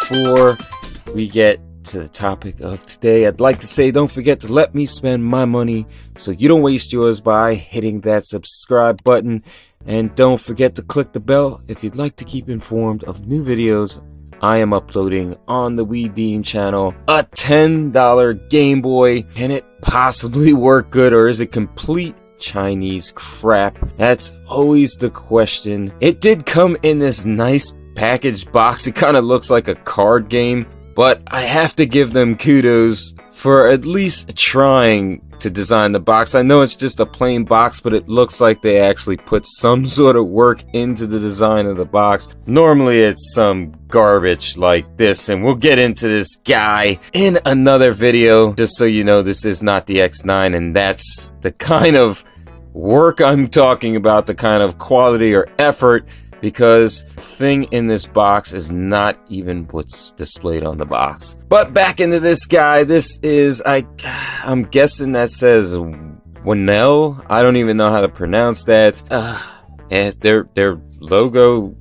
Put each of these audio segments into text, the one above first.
before we get to the topic of today, I'd like to say don't forget to let me spend my money so you don't waste yours by hitting that subscribe button, and don't forget to click the bell if you'd like to keep informed of new videos I am uploading on the We Deem channel. A $10 Game Boy, can it possibly work good, or is it complete Chinese crap? That's always the question. It did come in this nice packaged box. It kind of looks like a card game, but I have to give them kudos for at least trying to design the box. I know it's just a plain box, but it looks like they actually put some sort of work into the design of the box. Normally it's some garbage like this, and we'll get into this guy in another video. Just so you know, this is not the X9, and that's the kind of work I'm talking about, the kind of quality or effort, because the thing in this box is not even what's displayed on the box. But back into this guy. This is, I'm guessing that says Winell. I don't even know how to pronounce that. Their logo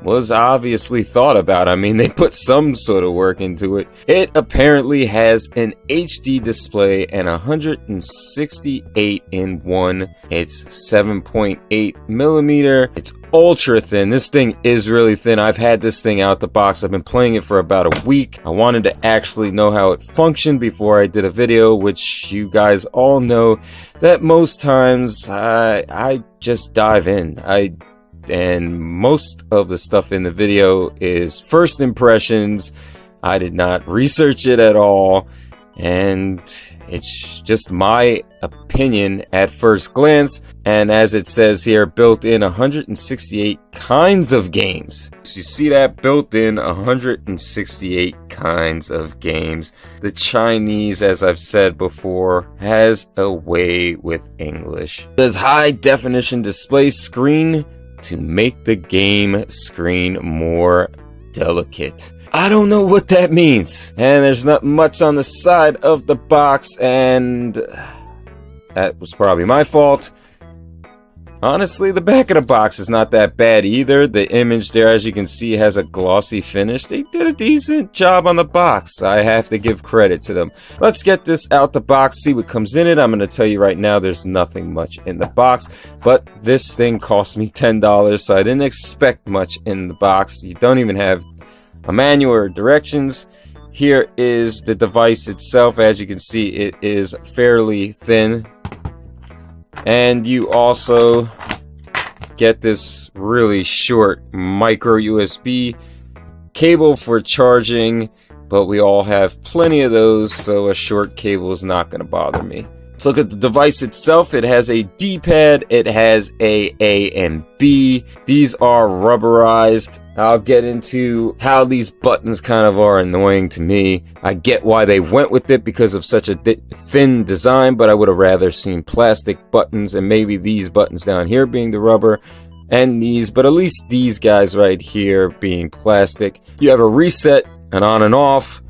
was obviously thought about. I mean, they put some sort of work into it. It apparently has an HD display and 168 in 1. It's 7.8 millimeter. It's ultra thin. This thing is really thin. I've had this thing out the box. I've been playing it for about a week. I wanted to actually know how it functioned before I did a video, which you guys all know that most times I just dive in. And most of the stuff in the video is first impressions. I did not research it at all, and it's just my opinion at first glance. And as it says here, built in 168 kinds of games. So you see that, built in 168 kinds of games. The Chinese, as I've said before, has a way with English. There's high definition display screen to make the game screen more delicate. I don't know what that means. And there's not much on the side of the box, and that was probably my fault. Honestly, the back of the box is not that bad either. The image there, as you can see, has a glossy finish. They did a decent job on the box. I have to give credit to them. Let's get this out the box, see what comes in it. I'm going to tell you right now, there's nothing much in the box, but this thing cost me $10, so I didn't expect much in the box. You don't even have a manual or directions. Here is the device itself. As you can see, it is fairly thin. And you also get this really short micro USB cable for charging, but we all have plenty of those, so a short cable is not going to bother me. Let's look at the device itself. It has a D-pad, it has A and B. These are rubberized. I'll get into how these buttons kind of are annoying to me. I get why they went with it because of such a thin design, but I would have rather seen plastic buttons, and maybe these buttons down here being the rubber, and these, but at least these guys right here being plastic. You have a reset, an on and off.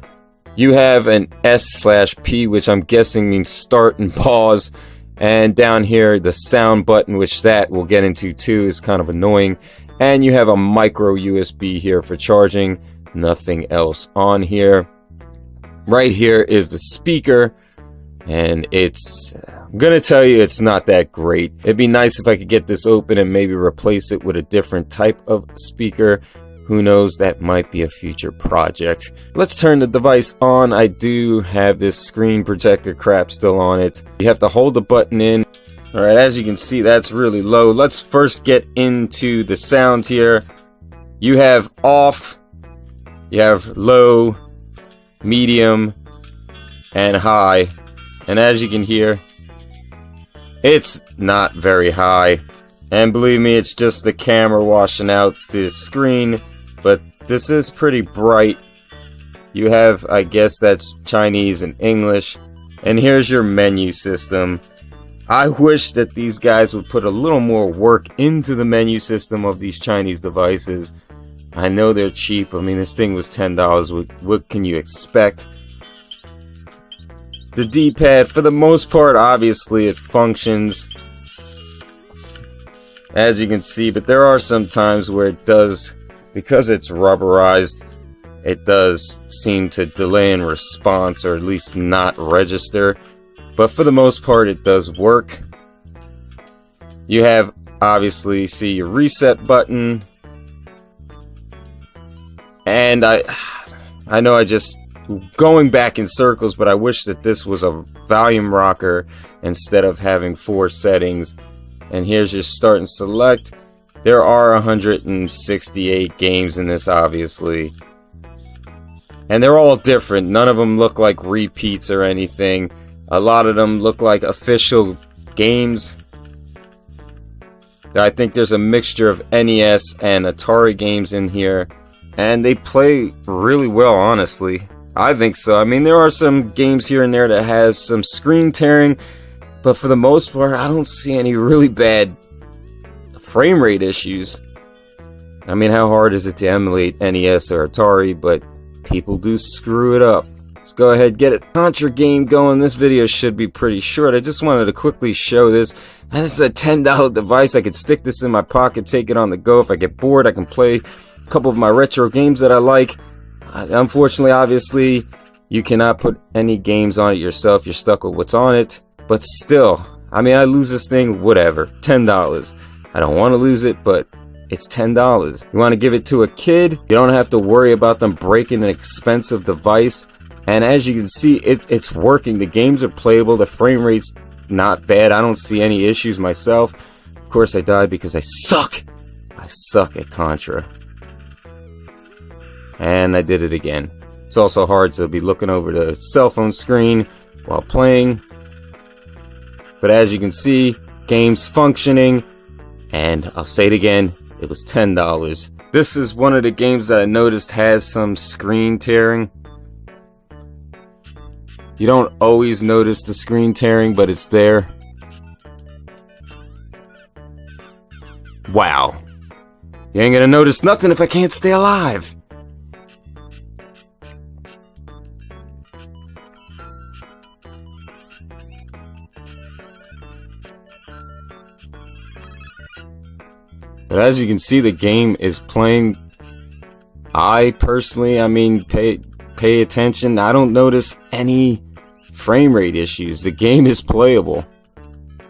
You have an S/P, which I'm guessing means start and pause. And down here, the sound button, which that we'll get into too, is kind of annoying. And you have a micro USB here for charging. Nothing else on here. Right here is the speaker. And I'm gonna tell you, it's not that great. It'd be nice if I could get this open and maybe replace it with a different type of speaker. Who knows, that might be a future project. Let's turn the device on. I do have this screen protector crap still on it. You have to hold the button in. Alright, as you can see, that's really low. Let's first get into the sound here. You have off, you have low, medium, and high. And as you can hear, it's not very high. And believe me, it's just the camera washing out the screen. But this is pretty bright. You have, I guess that's Chinese and English. And here's your menu system. I wish that these guys would put a little more work into the menu system of these Chinese devices. I know they're cheap. I mean, this thing was $10. What can you expect? The D-pad, for the most part, obviously it functions, as you can see, but there are some times where it does, because it's rubberized, it does seem to delay in response, or at least not register. But for the most part, it does work. You have, obviously, see your reset button. And I know I just going back in circles, but I wish that this was a volume rocker instead of having 4 settings. And here's your start and select. There are 168 games in this, obviously. And they're all different. None of them look like repeats or anything. A lot of them look like official games. I think there's a mixture of NES and Atari games in here. And they play really well, honestly. I think so. I mean, there are some games here and there that have some screen tearing. But for the most part, I don't see any really bad frame rate issues. I mean, how hard is it to emulate NES or Atari? But people do screw it up. Let's go ahead, get a Contra game going. This video should be pretty short. I just wanted to quickly show this. And this is a $10 device. I could stick this in my pocket, take it on the go. If I get bored, I can play a couple of my retro games that I like. Unfortunately, obviously, you cannot put any games on it yourself. You're stuck with what's on it. But still, I mean, I lose this thing, whatever. $10. I don't want to lose it, but it's $10. You want to give it to a kid, you don't have to worry about them breaking an expensive device. And as you can see, it's working. The games are playable. The frame rate's not bad. I don't see any issues myself. Of course, I died because I suck. I suck at Contra. And I did it again. It's also hard to be looking over the cell phone screen while playing. But as you can see, game's functioning. And I'll say it again, it was $10. This is one of the games that I noticed has some screen tearing. You don't always notice the screen tearing, but it's there. Wow. You ain't gonna notice nothing if I can't stay alive. But as you can see, the game is playing. I personally, I mean, pay attention. I don't notice any frame rate issues. The game is playable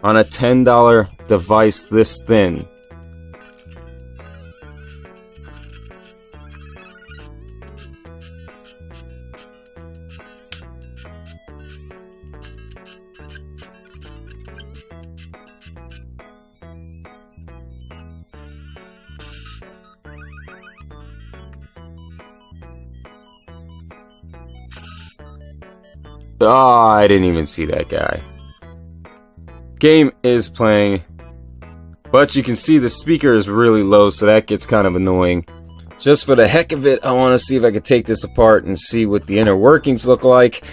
on a $10 device this thin. Oh, I didn't even see that guy. Game is playing, but you can see the speaker is really low, so that gets kind of annoying. Just for the heck of it, I want to see if I could take this apart and see what the inner workings look like,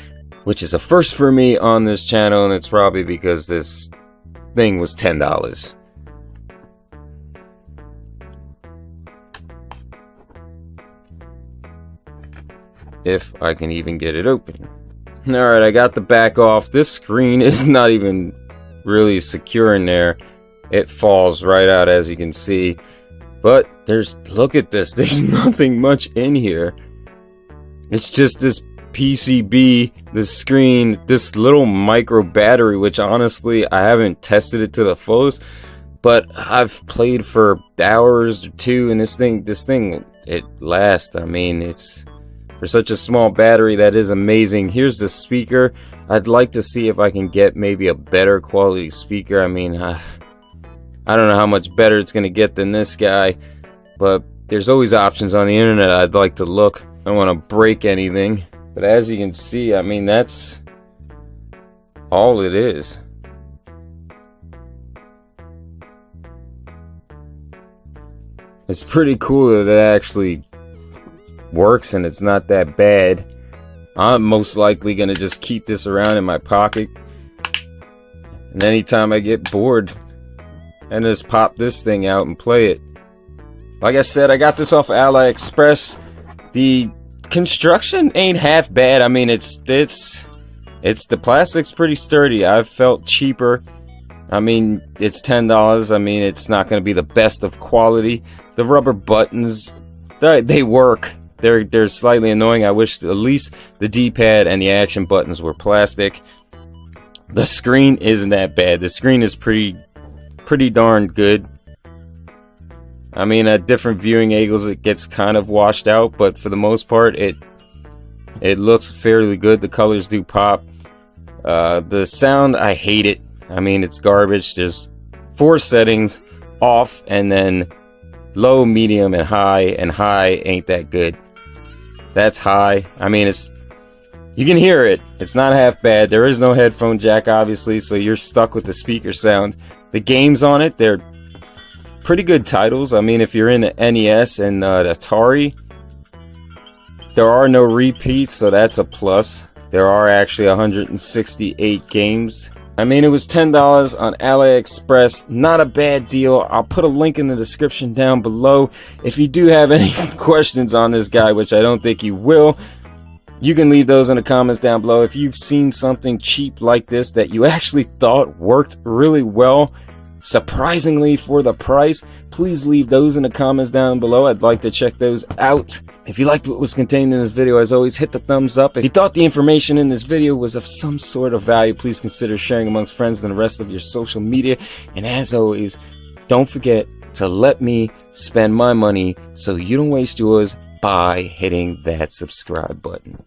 which is a first for me on this channel, and it's probably because this thing was $10. If I can even get it open. Alright, I got the back off. This screen is not even really secure in there. It falls right out, as you can see. But look at this. There's nothing much in here. It's just this PCB, this screen, this little micro battery, which honestly, I haven't tested it to the fullest. But I've played for hours or two, and this thing, it lasts. I mean, it's... For such a small battery, that is amazing. Here's the speaker. I'd like to see if I can get maybe a better quality speaker. I mean, I don't know how much better it's going to get than this guy. But there's always options on the internet. I'd like to look. I don't want to break anything. But as you can see, I mean, that's all it is. It's pretty cool that it actually works and it's not that bad. I'm most likely gonna just keep this around in my pocket, and anytime I get bored, and just pop this thing out and play it. Like I said, I got this off of Aliexpress. The construction ain't half bad. I mean, it's the plastic's pretty sturdy. I've felt cheaper. I mean, it's $10. I mean, it's not gonna be the best of quality. The rubber buttons, they work. they're slightly annoying. I wish at least the D-pad and the action buttons were plastic. The screen isn't that bad. The screen is pretty darn good. I mean, at different viewing angles it gets kind of washed out, but for the most part it looks fairly good. The colors do pop. The sound, I hate it. I mean, it's garbage. There's 4 settings: off, and then low, medium, and high ain't that good. That's high. I mean, you can hear it. It's not half bad. There is no headphone jack, obviously, so you're stuck with the speaker sound. The games on it, they're pretty good titles. I mean, if you're in the NES and the Atari, there are no repeats, so that's a plus. There are actually 168 games. I mean, it was $10 on Aliexpress. Not a bad deal. I'll put a link in the description down below. If you do have any questions on this guy, which I don't think you will, you can leave those in the comments down below. If you've seen something cheap like this that you actually thought worked really well, surprisingly for the price, please leave those in the comments down below. I'd like to check those out. If you liked what was contained in this video, as always, hit the thumbs up. If you thought the information in this video was of some sort of value, please consider sharing amongst friends and the rest of your social media. And as always, don't forget to let me spend my money so you don't waste yours by hitting that subscribe button.